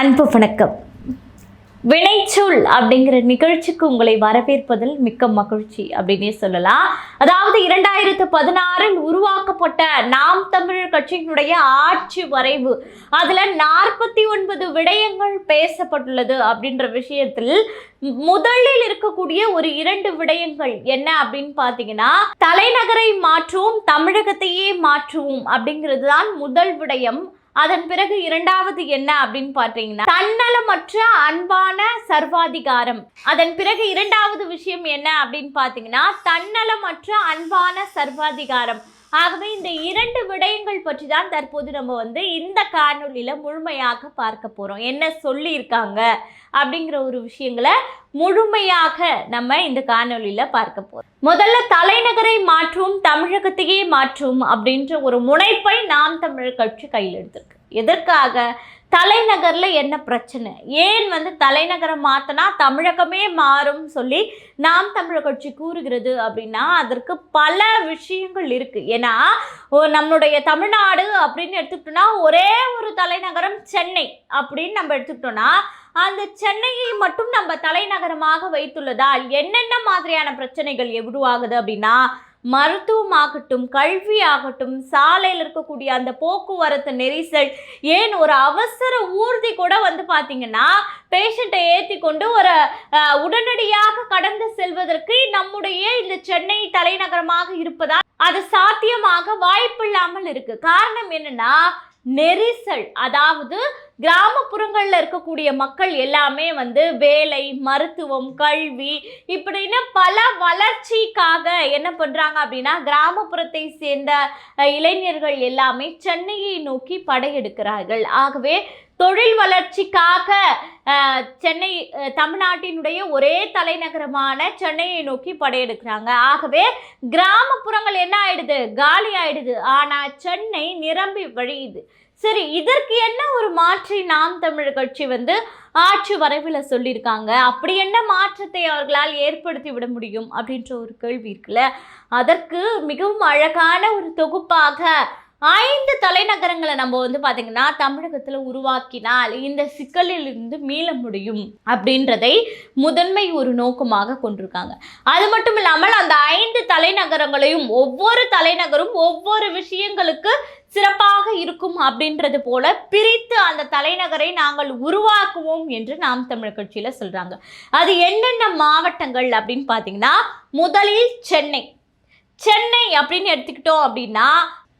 அன்பு வணக்கம். வினைச்சொல் அப்படிங்கிற நிகழ்ச்சிக்கு உங்களை வரவேற்பதில் மிக்க மகிழ்ச்சி அப்படின்னே சொல்லலாம். அதாவது 2016 உருவாக்கப்பட்ட நாம் தமிழர் கட்சியினுடைய ஆட்சி வரைவு, அதுல 49 விடயங்கள் பேசப்பட்டுள்ளது அப்படின்ற விஷயத்தில் முதலில் இருக்கக்கூடிய ஒரு 2 விடயங்கள் என்ன அப்படின்னு பாத்தீங்கன்னா, தலைநகரை மாற்றுவோம், தமிழகத்தையே மாற்றுவோம் அப்படிங்கிறது தான் முதல் விடயம். அதன் பிறகு இரண்டாவது என்ன அப்படின்னு பார்த்தீங்கன்னா, தன்னலமற்ற அன்பான சர்வாதிகாரம். அதன் பிறகு இரண்டாவது விஷயம் என்ன அப்படின்னு பார்த்தீங்கன்னா, தன்னலமற்ற அன்பான சர்வாதிகாரம். ஆகவே இந்த 2 விடயங்கள் பற்றி தான் தற்போது நம்ம இந்த காணொலியில முழுமையாக பார்க்க போறோம். என்ன சொல்லி இருக்காங்க அப்படிங்கிற ஒரு விஷயங்களை முழுமையாக நம்ம இந்த காணொலியில பார்க்க போறோம். முதல்ல தலைநகரை மாற்றும், தமிழகத்தையே மாற்றும் அப்படின்ற ஒரு முனைப்பை நாம் தமிழர் கட்சி கையில் எடுத்திருக்கு. எதற்காக? தலைநகர்ல என்ன பிரச்சனை, ஏன் தலைநகரை மாத்தினா தமிழகமே மாறும் சொல்லி நாம் தமிழர் கட்சி கூறுகிறது அப்படின்னா, அதற்கு பல விஷயங்கள் இருக்கு. ஏன்னா நம்மளுடைய தமிழ்நாடு அப்படின்னு எடுத்துக்கிட்டோம்னா ஒரே ஒரு தலைநகரம் சென்னை அப்படின்னு நம்ம எடுத்துக்கிட்டோம்னா, அந்த சென்னையை மட்டும் நம்ம தலைநகரமாக வைத்துள்ளதால் என்னென்ன மாதிரியான பிரச்சனைகள் உருவாகுது அப்படின்னா, மருத்துவம் ஆகட்டும், கல்வி ஆகட்டும், சாலையில் இருக்கக்கூடிய அந்த போக்குவரத்து நெரிசல், ஏன் ஒரு அவசர ஊர்தி கூட பார்த்தீங்கன்னா பேஷண்ட்டை ஏற்றி கொண்டு ஒரு உடனடியாக கடந்து செல்வதற்கு நம்முடைய இந்த சென்னை தலைநகரமாக இருப்பதால் அது சாத்தியமாக வாய்ப்பில்லாமல் இருக்கு. காரணம் என்னன்னா, நெரிசல். அதாவது கிராமப்புறங்களில் இருக்கக்கூடிய மக்கள் எல்லாமே வேலை, மருத்துவம், கல்வி இப்படின்னு பல வளர்ச்சிக்காக என்ன பண்ணுறாங்க அப்படின்னா, கிராமப்புறத்தை சேர்ந்த இளைஞர்கள் எல்லாமே சென்னையை நோக்கி படையெடுக்கிறார்கள். ஆகவே தொழில் வளர்ச்சிக்காக சென்னை, தமிழ்நாட்டினுடைய ஒரே தலைநகரமான சென்னையை நோக்கி படையெடுக்கிறாங்க. ஆகவே கிராமப்புறங்கள் என்ன ஆயிடுது? காலி ஆயிடுது. ஆனால் சென்னை நிரம்பி வழியுது. சரி, இதற்கு என்ன ஒரு மாற்றி நாம் தமிழர் கட்சி ஆட்சி வரைவில் சொல்லியிருக்காங்க? அப்படி என்ன மாற்றத்தை அவர்களால் ஏற்படுத்தி விட முடியும் அப்படின்ற ஒரு கேள்வி இருக்குல்ல. அதற்கு மிகவும் அழகான ஒரு தொகுப்பாக 5 தலைநகரங்களை நம்ம பார்த்தீங்கன்னா தமிழகத்தில் உருவாக்கினால் இந்த சிக்கலில் இருந்து மீள முடியும் அப்படின்றதை முதன்மை ஒரு நோக்கமாக கொண்டிருக்காங்க. அது மட்டும் இல்லாமல் அந்த 5 தலைநகரங்களையும் ஒவ்வொரு தலைநகரும் ஒவ்வொரு விஷயங்களுக்கு சிறப்பாக இருக்கும் அப்படின்றது போல பிரித்து அந்த தலைநகரை நாங்கள் உருவாக்குவோம் என்று நாம் தமிழர் கட்சியில சொல்றாங்க. அது என்னென்ன மாவட்டங்கள் அப்படின்னு பார்த்தீங்கன்னா, முதலில் சென்னை. சென்னை அப்படின்னு எடுத்துக்கிட்டோம் அப்படின்னா,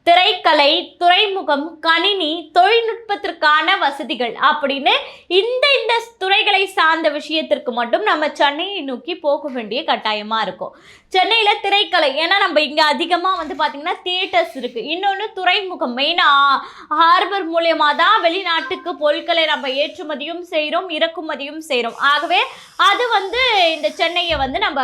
திரைக்கலை, துறைமுகம், கணினி, தொழில்நுட்பத்திற்கான வசதிகள் அப்படின்னு இந்த துறைகளை சார்ந்த விஷயத்திற்கு மட்டும் நம்ம சென்னையை நோக்கி போக வேண்டிய கட்டாயமா இருக்கும். சென்னையில் திரைக்கலை, ஏன்னா நம்ம இங்கே அதிகமாக பார்த்தீங்கன்னா தியேட்டர்ஸ் இருக்குது. இன்னொன்று துறைமுகம், மெயினாக ஹார்பர் மூலியமாக தான் வெளிநாட்டுக்கு பொருட்களை நம்ம ஏற்றுமதியும் செய்கிறோம், இறக்குமதியும் செய்கிறோம். ஆகவே அது இந்த சென்னையை நம்ம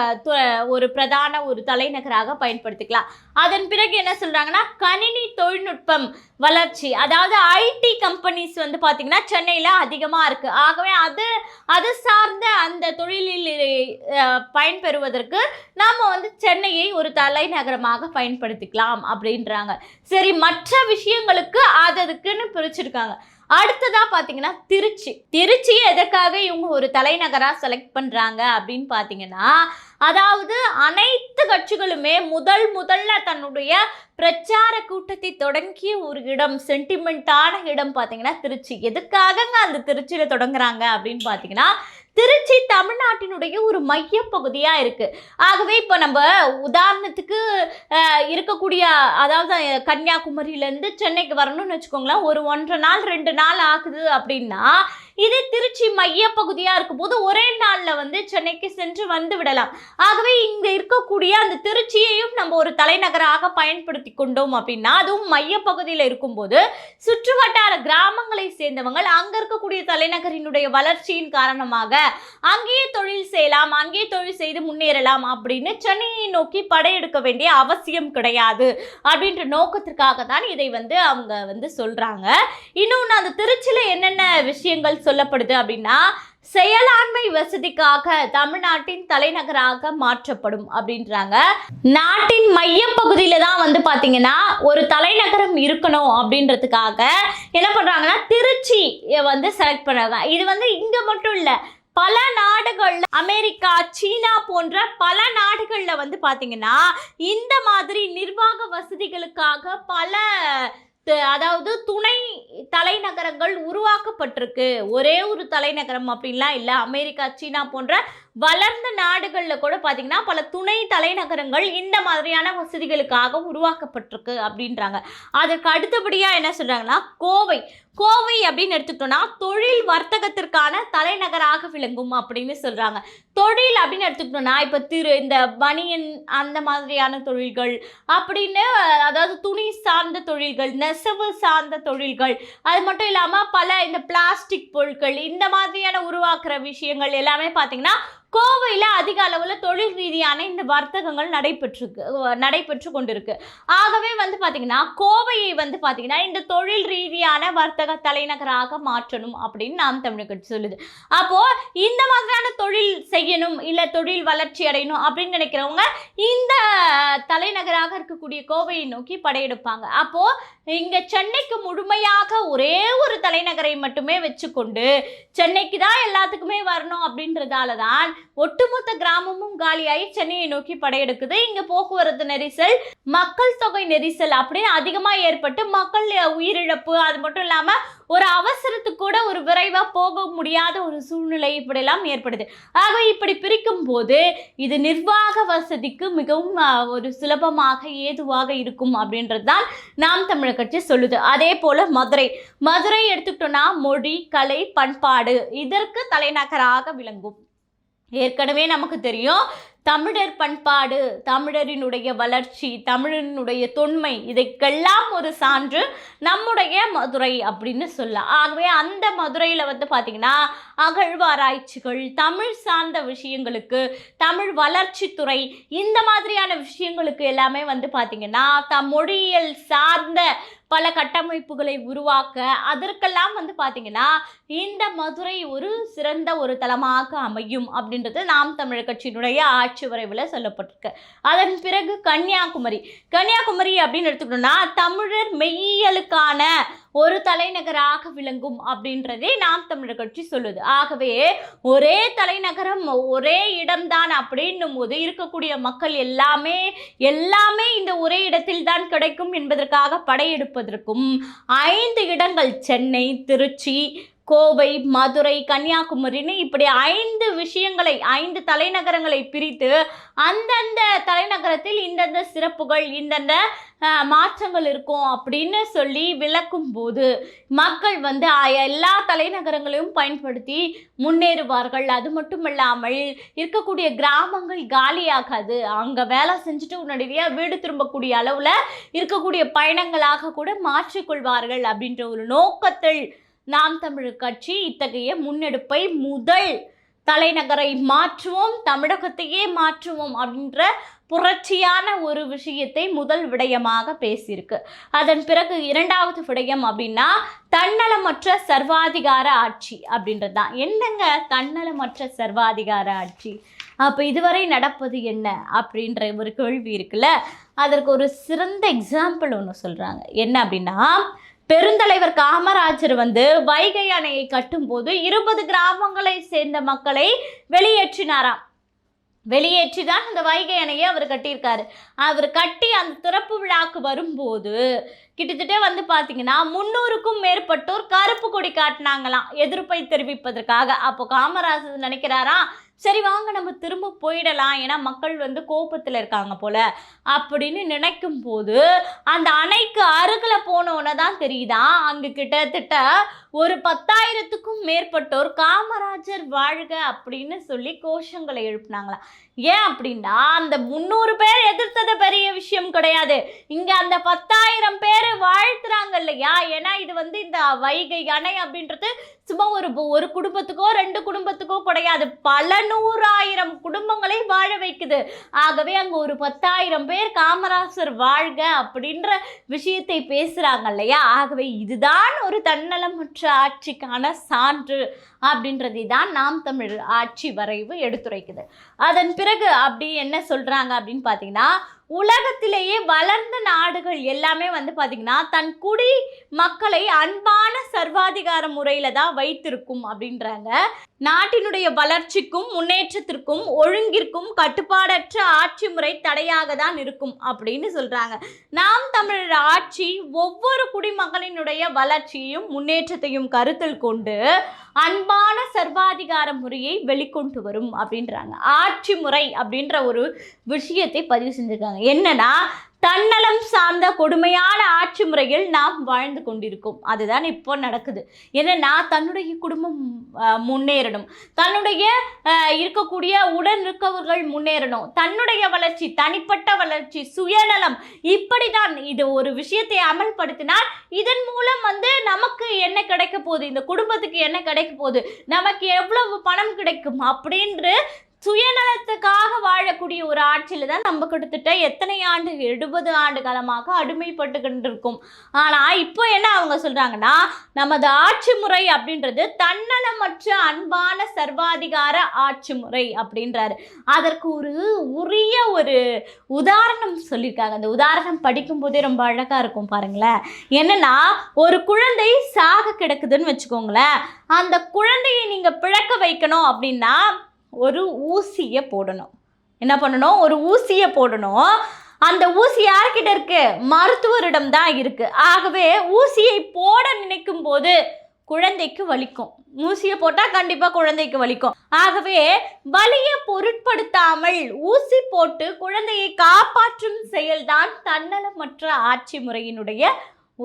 ஒரு பிரதான ஒரு தலைநகராக பயன்படுத்திக்கலாம். அதன் பிறகு என்ன சொல்கிறாங்கன்னா, கணினி தொழில்நுட்பம் வளர்ச்சி, அதாவது ஐடி கம்பெனிஸ் பார்த்தீங்கன்னா சென்னையில் அதிகமாக இருக்குது. ஆகவே அது சார்ந்த அந்த தொழிலில் பயன்பெறுவதற்கு நாம் சென்னையை ஒரு தலைநகரமாக பயன்படுத்திக்கலாம் அப்படின்றாங்க. சரி, மற்ற விஷயங்களுக்கு அதுக்குன்னு பிரிச்சிருக்காங்க. அடுத்ததா பார்த்தீங்கன்னா திருச்சி எதற்காக இவங்க ஒரு தலைநகராக செலக்ட் பண்ணுறாங்க அப்படின்னு பார்த்தீங்கன்னா, அதாவது அனைத்து கட்சிகளுமே முதல்ல தன்னுடைய பிரச்சார கூட்டத்தை தொடங்கிய ஒரு இடம், சென்டிமெண்டான இடம் பார்த்தீங்கன்னா திருச்சி. எதுக்காக அந்த திருச்சியில் தொடங்குறாங்க அப்படின்னு பார்த்தீங்கன்னா, திருச்சி தமிழ்நாட்டினுடைய ஒரு மையப்பகுதியாக இருக்குது. ஆகவே இப்போ நம்ம உதாரணத்துக்கு இருக்கக்கூடிய, அதாவது கன்னியாகுமரியிலேருந்து சென்னைக்கு வரணும்னு வச்சுக்கோங்களேன், ஒரு 1.5 நாள் 2 நாள் ஆகுது அப்படின்னா, இதே திருச்சி மையப்பகுதியாக இருக்கும்போது ஒரே நாளில் சென்னைக்கு சென்று வந்து விடலாம். ஆகவே இங்கே இருக்கக்கூடிய அந்த திருச்சியையும் நம்ம ஒரு தலைநகராக பயன்படுத்தி கொண்டோம் அப்படின்னா, அதுவும் மையப்பகுதியில் இருக்கும்போது சுற்று வட்டார கிராமங்களை சேர்ந்தவங்க அங்கே இருக்கக்கூடிய தலைநகரினுடைய வளர்ச்சியின் காரணமாக அங்கேயே தொழில் செய்யலாம், அங்கேயே தொழில் செய்து முன்னேறலாம் அப்படின்னு சென்னையை நோக்கி படையெடுக்க வேண்டிய அவசியம் கிடையாது அப்படின்ற நோக்கத்திற்காக தான் இதை அவங்க சொல்றாங்க. இன்னொன்று, அந்த திருச்சியில் என்னென்ன விஷயங்கள் சொல்லப்படுது அப்படின்னா, செயலாண்மை வசதிக்காக தமிழ்நாட்டின் தலைநகராக மாற்றப்படும் அப்படின்றாங்க. நாட்டின் மையப்பகுதியில தான் வந்து பாத்தீங்கன்னா ஒரு தலைநகரம் இருக்கணும் அப்படின்றதுக்காக என்ன பண்றாங்கன்னா திருச்சி வந்து செலக்ட் பண்றாங்க. இது வந்து இங்க மட்டும் இல்ல, பல நாடுகள்ல, அமெரிக்கா, சீனா போன்ற பல நாடுகள்ல வந்து பாத்தீங்கன்னா இந்த மாதிரி நிர்வாக வசதிகளுக்காக பல அதாவது துணை தலைநகரங்கள் உருவாக்கப்பட்டிருக்கு. ஒரே ஒரு தலைநகரம் அப்படின்லாம் இல்லை. அமெரிக்கா, சீனா போன்ற வளர்ந்த நாடுகளில் கூட பார்த்தீங்கன்னா பல துணை தலைநகரங்கள் இந்த மாதிரியான வசதிகளுக்காக உருவாக்கப்பட்டிருக்கு அப்படின்றாங்க. அதற்கு அடுத்தபடியாக என்ன சொல்கிறாங்கன்னா கோவை அப்படின்னு எடுத்துக்கிட்டோம்னா தொழில் வர்த்தகத்திற்கான தலைநகராக விளங்கும் அப்படின்னு சொல்கிறாங்க. தொழில் அப்படின்னு எடுத்துக்கிட்டோம்னா இப்போ இந்த பனியன் அந்த மாதிரியான தொழில்கள் அப்படின்னு, அதாவது துணி சார்ந்த தொழில்கள், நெசவு சார்ந்த தொழில்கள், அது மட்டும் இல்லாமல் பல இந்த பிளாஸ்டிக் பொருட்கள் இந்த மாதிரியான உருவாக்குற விஷயங்கள் எல்லாமே பார்த்தீங்கன்னா கோவையில் அதிக அளவில் தொழில் ரீதியான இந்த வர்த்தகங்கள் நடைபெற்று கொண்டிருக்கு. ஆகவே வந்து பார்த்தீங்கன்னா கோவையை வந்து பார்த்தீங்கன்னா இந்த தொழில் ரீதியான வர்த்தக தலைநகராக மாற்றணும் அப்படின்னு நாம் தமிழர் கட்சி சொல்லுது. அப்போ இந்த மாதிரியான தொழில் செய்யணும், இல்லை தொழில் வளர்ச்சி அடையணும் அப்படின்னு நினைக்கிறவங்க இந்த தலைநகராக இருக்கக்கூடிய கோவையை நோக்கி படையெடுப்பாங்க. அப்போ இங்க சென்னைக்கு முழுமையாக ஒரே ஒரு தலைநகரை மட்டுமே வச்சுக்கொண்டு சென்னைக்கு தான் எல்லாத்துக்குமே வரணும் அப்படின்றதால தான் ஒட்டுமொத்த கிராமமும் காலியாகி சென்னையை நோக்கி படையெடுக்குது. இங்க போக்குவரத்து நெரிசல், மக்கள் தொகை நெரிசல் அப்படின்னு அதிகமாக ஏற்பட்டு மக்கள் உயிரிழப்பு, அது மட்டும் இல்லாம ஒரு அவசரத்துக்கு கூட ஒரு விரைவா போக முடியாத ஒரு சூழ்நிலை இப்படியெல்லாம் ஏற்படுது. ஆக இப்படி பிரிக்கும் போது இது நிர்வாக வசதிக்கு மிகவும் ஒரு சுலபமாக ஏதுவாக இருக்கும் அப்படின்றது தான் நாம் தமிழர் கட்சி சொல்லுது. அதே போல மதுரை எடுத்துக்கிட்டோம்னா மொழி, கலை, பண்பாடு இதற்கு தலைநகராக விளங்கும். ஏற்கனவே நமக்கு தெரியும் தமிழர் பண்பாடு, தமிழரினுடைய வளர்ச்சி, தமிழரினுடைய தொன்மை, இதற்கெல்லாம் ஒரு சான்று நம்முடைய மதுரை அப்படின்னு சொல்லலாம். ஆகவே அந்த மதுரையில் வந்து பார்த்திங்கன்னா அகழ்வாராய்ச்சிகள், தமிழ் சார்ந்த விஷயங்களுக்கு, தமிழ் வளர்ச்சித்துறை இந்த மாதிரியான விஷயங்களுக்கு எல்லாமே வந்து பார்த்திங்கன்னா மொழியியல் சார்ந்த பல கட்டமைப்புகளை உருவாக்க அதற்கெல்லாம் வந்து பார்த்திங்கன்னா இந்த மதுரை ஒரு சிறந்த ஒரு தளமாக அமையும் அப்படின்றது நாம் தமிழர் கட்சியினுடைய ஆட்சி வரைவில் சொல்லப்பட்டிருக்கு. அதன் பிறகு கன்னியாகுமரி அப்படின்னு எடுத்துக்கிட்டோம்னா தமிழர் மெய்யியலுக்கான ஒரு தலைநகராக விளங்கும் அப்படின்றதே நாம் தமிழர் கட்சி சொல்லுது. ஆகவே ஒரே தலைநகரம், ஒரே இடம்தான் அப்படின்னும் போது இருக்கக்கூடிய மக்கள் எல்லாமே இந்த ஒரே இடத்தில் தான் கிடைக்கும் என்பதற்காக படையெடுப்பதற்கும் 5 இடங்கள் சென்னை, திருச்சி, கோவை, மதுரை, கன்னியாகுமரின்னு இப்படி 5 விஷயங்களை, 5 தலைநகரங்களை பிரித்து அந்தந்த தலைநகரத்தில் இந்தந்த சிறப்புகள், இந்தந்த மாற்றங்கள் இருக்கும் அப்படின்னு சொல்லி விளக்கும் போது மக்கள் வந்து எல்லா தலைநகரங்களையும் பயன்படுத்தி முன்னேறுவார்கள். அது மட்டும் இல்லாமல் இருக்கக்கூடிய கிராமங்கள் காலியாகாது. அங்கே வேலை செஞ்சுட்டு உடனடியாக வீடு திரும்பக்கூடிய அளவில் இருக்கக்கூடிய பயணங்களாக கூட மாற்றிக்கொள்வார்கள் அப்படின்ற ஒரு நோக்கத்தில் நாம் தமிழர் கட்சி இத்தகைய முன்னெடுப்பை, முதல் தலைநகரை மாற்றுவோம், தமிழகத்தையே மாற்றுவோம் அப்படின்ற புரட்சியான ஒரு விஷயத்தை முதல் விடயமாக பேசியிருக்கு. அதன் பிறகு 2வது விடயம் அப்படின்னா தன்னலமற்ற சர்வாதிகார ஆட்சி அப்படின்றது தான். என்னங்க தன்னலமற்ற சர்வாதிகார ஆட்சி? அப்போ இதுவரை நடப்பது என்ன அப்படின்ற ஒரு கேள்வி இருக்குல்ல. அதற்கு ஒரு சிறந்த எக்ஸாம்பிள் ஒன்று சொல்கிறாங்க. என்ன அப்படின்னா, பெருந்தலைவர் காமராஜர் வந்து வைகை அணையை கட்டும்போது 20 கிராமங்களை சேர்ந்த மக்களை வெளியேற்றினாராம். வெளியேற்றி தான் இந்த வைகை அணையை அவர் கட்டியிருக்காரு. அவர் கட்டி அந்த திறப்பு விழாக்கு வரும்போது கிட்டத்தட்ட வந்து பார்த்தீங்கன்னா 300க்கும் மேற்பட்டோர் கருப்பு கொடி காட்டினாங்களாம் எதிர்ப்பை தெரிவிப்பதற்காக. அப்போ காமராஜர் நினைக்கிறாரா, சரி வாங்க நம்ம திரும்ப போயிடலாம், ஏன்னா மக்கள் வந்து கோபத்தில் இருக்காங்க போல அப்படின்னு நினைக்கும் போது அந்த அணைக்கு அருகில் போனோன்னு தான் தெரியுதா அங்கே கிட்டத்தட்ட ஒரு 10,000க்கும் மேற்பட்டோர் காமராஜர் வாழ்க அப்படின்னு சொல்லி கோஷங்களை எழுப்பினாங்களாம். ஏன் அப்படின்னா அந்த 300 பேர் எதிர்த்தது பெரிய விஷயம் கிடையாது, இங்கே அந்த 10,000 பேர் வாழ்த்துறாங்க இல்லையா. ஏன்னா இது வந்து இந்த வைகை அணை அப்படின்றது சும்மா ஒரு குடும்பத்துக்கோ 2 குடும்பத்துக்கோ கிடையாது, பல 100,000 குடும்பங்களை வாழ வைக்குது. ஆகவே அங்கே ஒரு 10,000 பேர் காமராஜர் வாழ்க அப்படின்ற விஷயத்தை பேசுகிறாங்க இல்லையா. ஆகவே இதுதான் ஒரு தன்னலமற்ற ஆட்சிக்கான சான்று அப்படின்றதை தான் நாம் தமிழர் ஆட்சி வரைவு எடுத்துரைக்குது. அதன் பிறகு அப்படி என்ன சொல்றாங்க அப்படின்னு பார்த்தீங்கன்னா, உலகத்திலேயே வளர்ந்த நாடுகள் எல்லாமே வந்து பார்த்தீங்கன்னா தன் குடி மக்களை அன்பான சர்வாதிகார முறையில தான் வைத்திருக்கும் அப்படின்றாங்க. நாட்டினுடைய வளர்ச்சிக்கும் முன்னேற்றத்திற்கும் ஒழுங்கிற்கும் கட்டுப்பாடற்ற ஆட்சி முறை தடையாக தான் இருக்கும் அப்படின்னு சொல்றாங்க. நாம் தமிழர் ஆட்சி ஒவ்வொரு குடிமகனினுடைய வளர்ச்சியையும் முன்னேற்றத்தையும் கருத்தில் கொண்டு அன்பான சர்வாதிகார முறையை வெளிக்கொண்டு வரும் அப்படின்றாங்க. ஆட்சி முறை அப்படின்ற ஒரு விஷயத்தை பதிவு செஞ்சிருக்காங்க. என்னன்னா, தன்னலம் சார்ந்த கொடுமையான ஆட்சி முறையில் நாம் வாழ்ந்து கொண்டிருக்கோம். அதுதான் இப்போ நடக்குது. என்னன்னா, தன்னுடைய குடும்பம் முன்னேறணும், தன்னுடைய இருக்கக்கூடிய உடன் இருக்கவர்கள் முன்னேறணும், தன்னுடைய வளர்ச்சி, தனிப்பட்ட வளர்ச்சி, சுயநலம், இப்படிதான் இது ஒரு விஷயத்தை அமல்படுத்தினால் இதன் மூலம் வந்து நமக்கு என்ன கிடைக்க போகுது, இந்த குடும்பத்துக்கு என்ன கிடைக்க போகுது, நமக்கு எவ்வளவு பணம் கிடைக்கும் அப்படின்று சுயநலத்துக்காக வாழக்கூடிய ஒரு ஆட்சியில தான் நம்ம கிட்டத்தட்ட எத்தனை ஆண்டு 70 ஆண்டு காலமாக அடிமைப்பட்டு கொண்டிருக்கோம். ஆனா இப்போ என்ன அவங்க சொல்றாங்கன்னா, நமது ஆட்சி முறை அப்படின்றது தன்னலமற்ற அன்பான சர்வாதிகார ஆட்சி முறை அப்படின்றாரு. அதற்கு ஒரு உரிய ஒரு உதாரணம் சொல்லியிருக்காங்க. அந்த உதாரணம் படிக்கும் போதே ரொம்ப அழகா இருக்கும் பாருங்களேன். என்னன்னா, ஒரு குழந்தை சாக கிடக்குதுன்னு வச்சுக்கோங்களேன். அந்த குழந்தையை நீங்க பிழைக்க வைக்கணும் அப்படின்னா ஒரு ஊசியை போடணும். என்ன பண்ணணும்? ஒரு ஊசியை போடணும். அந்த ஊசி யார்கிட்ட இருக்கு? மருத்துவரிடம் தான் இருக்கு. ஆகவே ஊசியை போட நினைக்கும் போது குழந்தைக்கு வலிக்கும். ஊசியை போட்டால் கண்டிப்பாக குழந்தைக்கு வலிக்கும். ஆகவே வலியை பொருட்படுத்தாமல் ஊசி போட்டு குழந்தையை காப்பாற்றும் செயல்தான் தன்னலமற்ற ஆட்சி முறையினுடைய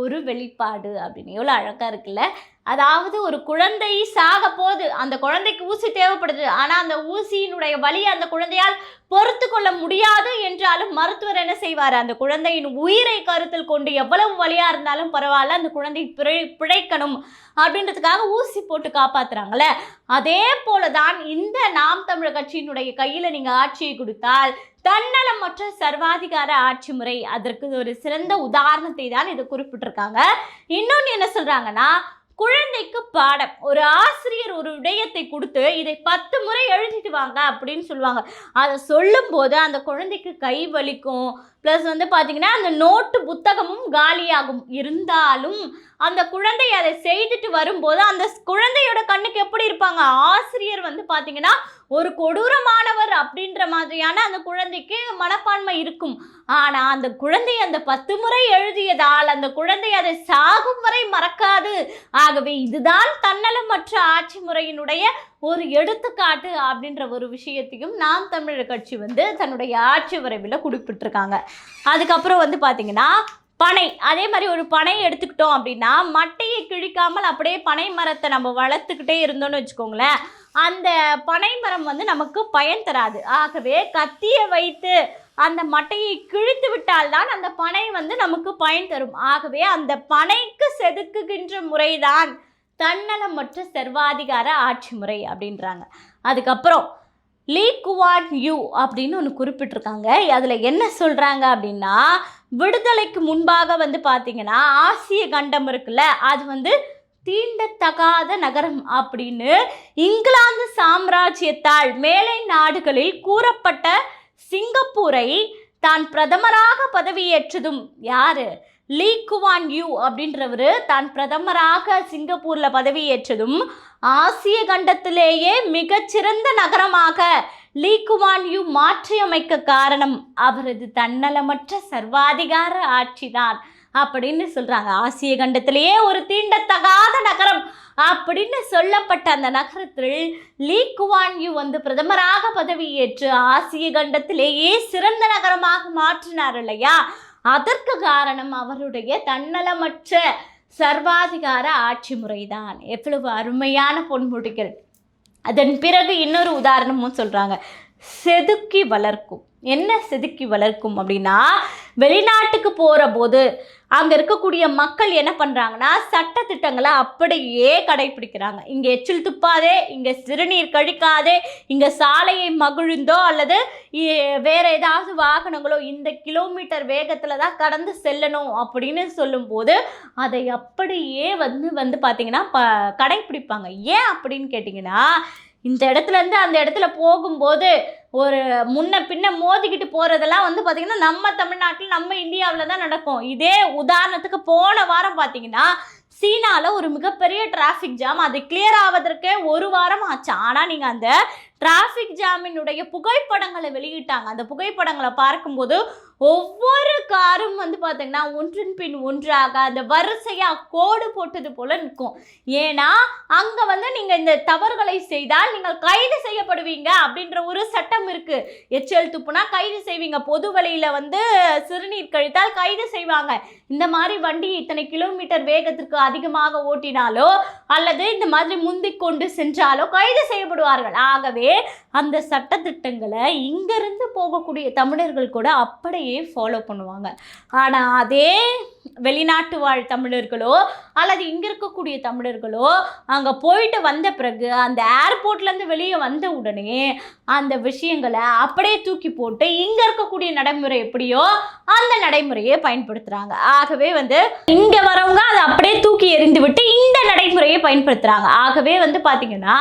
ஒரு வெளிப்பாடு அப்படின்னு. எவ்வளோ அழகாக இருக்குல்ல. அதாவது ஒரு குழந்தை சாக போது, அந்த குழந்தைக்கு ஊசி தேவைப்படுது, ஆனால் அந்த ஊசியினுடைய வலியை அந்த குழந்தையால் பொறுத்து கொள்ள முடியாது என்றாலும் மருத்துவர் என்ன செய்வார்? அந்த குழந்தையின் உயிரை கருத்தில் கொண்டு எவ்வளவு வலியாக இருந்தாலும் பரவாயில்ல, அந்த குழந்தை பிழைக்கணும் அப்படின்றதுக்காக ஊசி போட்டு காப்பாற்றுறாங்களே. அதே போல தான் இந்த நாம் தமிழர் கட்சியினுடைய கையில் நீங்கள் ஆட்சியை கொடுத்தால் தன்னலமற்ற சர்வாதிகார ஆட்சி முறை, அதற்கு ஒரு சிறந்த உதாரணத்தை தான் இதை குறிப்பிட்டிருக்காங்க. இன்னொன்று என்ன சொல்கிறாங்கன்னா, குழந்தைக்கு பாடம், ஒரு ஆசிரியர் ஒரு விடயத்தை கொடுத்து இதை 10 முறை எழுதிட்டு வாங்க அப்படின்னு சொல்லுவாங்க. அதை சொல்லும் போது அந்த குழந்தைக்கு கை வலிக்கும், ப்ளஸ் வந்து பார்த்தீங்கன்னா அந்த நோட்டு புத்தகமும் காலியாகும். இருந்தாலும் அந்த குழந்தை அதை செய்துட்டு வரும்போது அந்த குழந்தையோட கண்ணுக்கு எப்படி இருப்பாங்க? ஆசிரியர் வந்து பார்த்தீங்கன்னா ஒரு கொடூரமானவர் அப்படின்ற மாதிரியான அந்த குழந்தைக்கு மனப்பான்மை இருக்கும். ஆனால் அந்த குழந்தை அந்த 10 முறை எழுதியதால் அந்த குழந்தை அதை சாகும் வரை மறக்காது. ஆகவே இதுதான் தன்னலமற்ற ஆட்சி முறையினுடைய ஒரு எடுத்துக்காட்டு அப்படின்ற ஒரு விஷயத்தையும் நாம் தமிழர் கட்சி வந்து தன்னுடைய ஆட்சி வரைவில் குறிப்பிட்டிருக்காங்க. அதுக்கப்புறம் வந்து பார்த்தீங்கன்னா பனை, அதே மாதிரி ஒரு பனை எடுத்துக்கிட்டோம் அப்படின்னா மட்டையை கிழிக்காமல் அப்படியே பனை மரத்தை நம்ம வளர்த்துக்கிட்டே இருந்தோம்னு வச்சுக்கோங்களேன், அந்த பனை மரம் வந்து நமக்கு பயன் தராது. ஆகவே கத்தியை வைத்து அந்த மட்டையை கிழித்து விட்டால்தான் அந்த பனை வந்து நமக்கு பயன் தரும். ஆகவே அந்த பனைக்கு செதுக்குகின்ற முறைதான் தன்னலமற்ற சர்வாதிகார ஆட்சி முறை அப்படின்றாங்க. அதுக்கப்புறம் லீ குவான் யூ அப்படின்னு ஒன்று குறிப்பிட்டிருக்காங்க. அதில் என்ன சொல்கிறாங்க அப்படின்னா, விடுதலைக்கு முன்பாக வந்து பார்த்தீங்கன்னா ஆசிய கண்டம் இருக்குல்ல, அது வந்து தீண்டத்தகாத நகரம் அப்படின்னு இங்கிலாந்து சாம்ராஜ்யத்தால் மேலை நாடுகளில் கூறப்பட்ட சிங்கப்பூரை தான் பிரதமராக பதவியேற்றதும் யாரு? லீ குவான் யூ அப்படின்றவர் தான் பிரதமராக சிங்கப்பூரில் பதவியேற்றதும் ஆசிய கண்டத்திலேயே மிகச்சிறந்த நகரமாக லீ குவான் யூ மாற்றியமைக்க காரணம் அவரது தன்னலமற்ற சர்வாதிகார ஆட்சி தான் அப்படின்னு சொல்கிறாங்க. ஆசிய கண்டத்திலேயே ஒரு தீண்டத்தகாத நகரம் அப்படின்னு சொல்லப்பட்ட அந்த நகரத்தில் லீ குவான் யூ வந்து பிரதமராக பதவியேற்று ஆசிய கண்டத்திலேயே சிறந்த நகரமாக மாற்றினார் இல்லையா? அதற்கு காரணம் அவருடைய தன்னலமற்ற சர்வாதிகார ஆட்சி முறைதான். எவ்வளவு அருமையான பொன்முடிகள். அதன் பிறகு இன்னொரு உதாரணமும் சொல்கிறாங்க, செதுக்கி வளர்க்கும். என்ன செதுக்கி வளர்க்கும் அப்படின்னா, வெளிநாட்டுக்கு போகிற போது அங்க இருக்கக்கூடிய மக்கள் என்ன பண்றாங்கன்னா சட்ட திட்டங்களை அப்படியே கடைபிடிக்கிறாங்க. இங்க எச்சில் துப்பாதே, இங்க சிறுநீர் கழிக்காதே, இங்க சாலையை மகிழ்ந்தோ அல்லது வேற ஏதாவது வாகனங்களோ இந்த கிலோமீட்டர் வேகத்துல தான் கடந்து செல்லணும் அப்படின்னு சொல்லும் போது அதை அப்படியே வந்து பார்த்தீங்கன்னா கடைபிடிப்பாங்க. ஏன் அப்படின்னு கேட்டிங்கன்னா, இந்த இடத்துல இருந்து அந்த இடத்துல போகும்போது ஒரு முன்ன பின்ன மோதிக்கிட்டு போகிறதெல்லாம் வந்து பார்த்திங்கன்னா நம்ம தமிழ்நாட்டில் நம்ம இந்தியாவில் தான் நடக்கும். இதே உதாரணத்துக்கு போன வாரம் பார்த்திங்கன்னா சீனாவில் ஒரு மிகப்பெரிய டிராஃபிக் ஜாம், அது கிளியர் ஆவதற்கே 1 வாரம் ஆச்சு. ஆனால் நீங்கள் அந்த டிராஃபிக் ஜாமினுடைய புகைப்படங்களை வெளியிட்டாங்க. அந்த புகைப்படங்களை பார்க்கும்போது ஒவ்வொரு காரும் வந்து பார்த்தீங்கன்னா ஒன்றின் பின் ஒன்றாக அந்த வரிசையாக கோடு போட்டது போல நிற்கும். ஏன்னா அங்கே வந்து நீங்கள் இந்த தவறுகளை செய்தால் நீங்கள் கைது செய்யப்படுவீங்க அப்படின்ற ஒரு சட்டம் இருக்கு. எச்சல் துப்புனா கைது செய்வீங்க, பொது வழியில் வந்து சிறுநீர் கழித்தால் கைது செய்வாங்க. இந்த மாதிரி வண்டி இத்தனை கிலோமீட்டர் வேகத்திற்கு அதிகமாக ஓட்டினாலோ அல்லது இந்த மாதிரி முந்திக் கொண்டு சென்றாலோ கைது செய்யப்படுவார்கள். ஆகவே அந்த சட்டத்திட்டங்களை இங்கிருந்து போகக்கூடிய தமிழர்கள் கூட அப்படியே ஃபாலோ பண்ணுவாங்க. ஆனால் அதே வெளிநாட்டு வாழ் தமிழர்களோ அல்லது இங்கே இருக்கக்கூடிய தமிழர்களோ அங்கே போயிட்டு வந்த பிறகு அந்த ஏர்போர்ட்லேருந்து வெளியே வந்த உடனே அந்த விஷயங்களை அப்படியே தூக்கி போட்டு இங்கே இருக்கக்கூடிய நடைமுறை எப்படியோ அந்த நடைமுறையை பயன்படுத்துகிறாங்க. ஆகவே வந்து இங்கே வரவங்க அதை அப்படியே தூக்கி எறிந்து விட்டு இந்த நடைமுறையை பயன்படுத்துகிறாங்க. ஆகவே வந்து பார்த்திங்கன்னா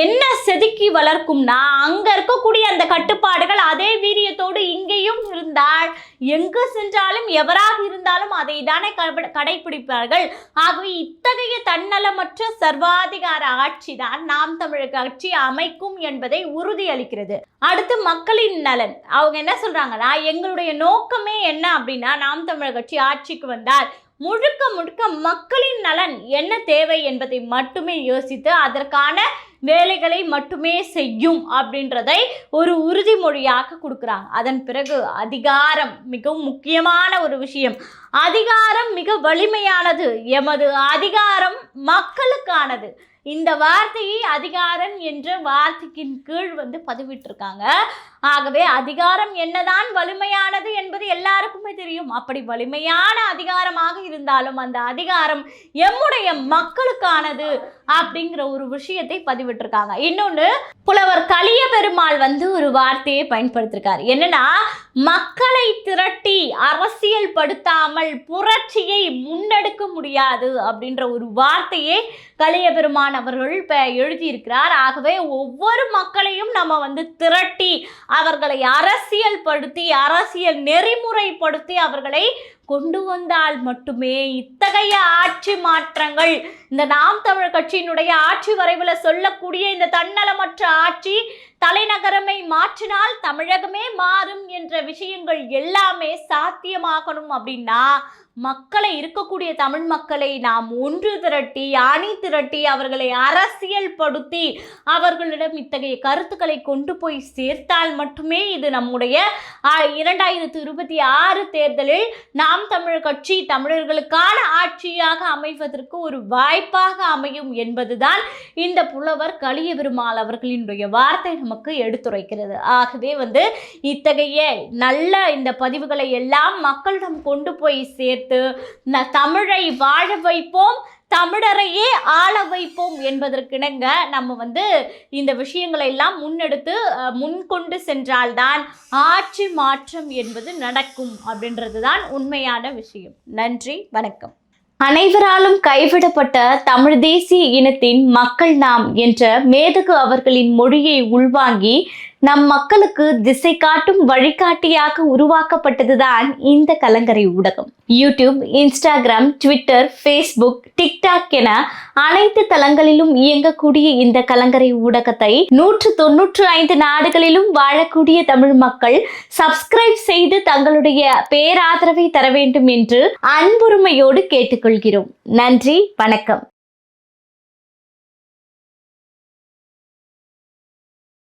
என்ன செதுக்கி வளர்க்கும்னா அங்கே இருக்கக்கூடிய அந்த கட்டுப்பாடுகள் அதே வீரியத்தோடு இங்கேயும் இருந்தால் எங்கு சென்றாலும் எவராக இருந்தாலும் அதை தானே கடைபிடிப்பார்கள். ஆகவே இத்தகைய தன்னலமற்ற சர்வாதிகார ஆட்சி தான் நாம் தமிழர் கட்சி அமைக்கும் என்பதை உறுதியளிக்கிறது. அடுத்து மக்களின் நலன். அவங்க என்ன சொல்றாங்கன்னா, எங்களுடைய நோக்கமே என்ன அப்படின்னா, நாம் தமிழர் கட்சி ஆட்சிக்கு வந்தால் முழுக்க முழுக்க மக்களின் நலன் என்ன தேவை என்பதை மட்டுமே யோசித்து அதற்கான வேலைகளை மட்டுமே செய்யும் அப்படின்றதை ஒரு உறுதிமொழியாக கொடுக்குறாங்க. அதன் பிறகு அதிகாரம் மிகவும் முக்கியமான ஒரு விஷயம். அதிகாரம் மிக வலிமையானது, எமது அதிகாரம் மக்களுக்கானது. இந்த வார்த்தையை அதிகாரம் என்ற வார்த்தைக்கின் கீழ் வந்து பதிவிட்டிருக்காங்க. ஆகவே அதிகாரம் என்னதான் வலிமையானது என்பது எல்லாருக்குமே தெரியும். அப்படி வலிமையான அதிகாரமாக இருந்தாலும் அந்த அதிகாரம் எம்முடைய மக்களுக்கானது அப்படிங்கிற ஒரு விஷயத்தை பதிவிட்டிருக்காங்க. இன்னொன்று, புலவர் கலிய பெருமாள் வந்து ஒரு வார்த்தையை பயன்படுத்திருக்காரு. என்னன்னா, மக்களை திரட்டி அரசியல் படுத்தாமல் புரட்சியை முன்னெடுக்க முடியாது அப்படின்ற ஒரு வார்த்தையை கலிய பெருமான் அவர்கள் எழுதியிருக்கிறார். ஆகவே ஒவ்வொரு மக்களையும் நம்ம வந்து திரட்டி அவர்களை அரசியல் படுத்தி அரசியல் நெறிமுறைப்படுத்தி அவர்களை கொண்டு வந்தால் மட்டுமே இத்தகைய ஆட்சி மாற்றங்கள், இந்த நாம் தமிழர் கட்சியினுடைய ஆட்சி வரைவில் சொல்லக்கூடிய இந்த தன்னலமற்ற ஆட்சி தலைநகரமை மாற்றினால் தமிழகமே மாறும் என்ற விஷயங்கள் எல்லாமே சாத்தியமாகணும். அப்படின்னா மக்களை, இருக்கக்கூடிய தமிழ் மக்களை நாம் ஒன்று திரட்டி அணி திரட்டி அவர்களை அரசியல் படுத்தி அவர்களிடம் இத்தகைய கருத்துக்களை கொண்டு போய் சேர்த்தால் மட்டுமே இது நம்முடைய 2026 தேர்தலில் நாம் தமிழர் கட்சி தமிழர்களுக்கான ஆட்சியாக அமைவதற்கு ஒரு வாய்ப்பாக அமையும் என்பதுதான் இந்த புலவர் கலிய பெருமாள் அவர்களினுடைய வார்த்தை நமக்கு எடுத்துரைக்கிறது. ஆகவே வந்து இத்தகைய நல்ல இந்த பதிவுகளை எல்லாம் மக்களிடம் கொண்டு போய் சேர்த்து தமிழை வாழ வைப்போம், தமிழரையே ஆள வைப்போம் என்பதற்கிணங்க நம்ம வந்து இந்த விஷயங்களை எல்லாம் முன்னெடுத்து முன்கொண்டு சென்றால்தான் ஆட்சி மாற்றம் என்பது நடக்கும் அப்படின்றது தான் உண்மையான விஷயம். நன்றி, வணக்கம். அனைவராலும் கைவிடப்பட்ட தமிழ் தேசிய இனத்தின் மக்கள் நாம் என்ற மேதகு அவர்களின் மொழியை உள்வாங்கி நம் மக்களுக்கு திசை காட்டும் வழிகாட்டியாக உருவாக்கப்பட்டதுதான் இந்த கலங்கரை ஊடகம். YouTube, Instagram, Twitter, Facebook, TikTok என அனைத்து தளங்களிலும் இயங்கக்கூடிய இந்த கலங்கரை ஊடகத்தை 195 நாடுகளிலும் வாழக்கூடிய தமிழ் மக்கள் சப்ஸ்கிரைப் செய்து தங்களுடைய பேராதரவை தர வேண்டும் என்று அன்புரிமையோடு கேட்டுக்கொள்கிறோம். நன்றி, வணக்கம்.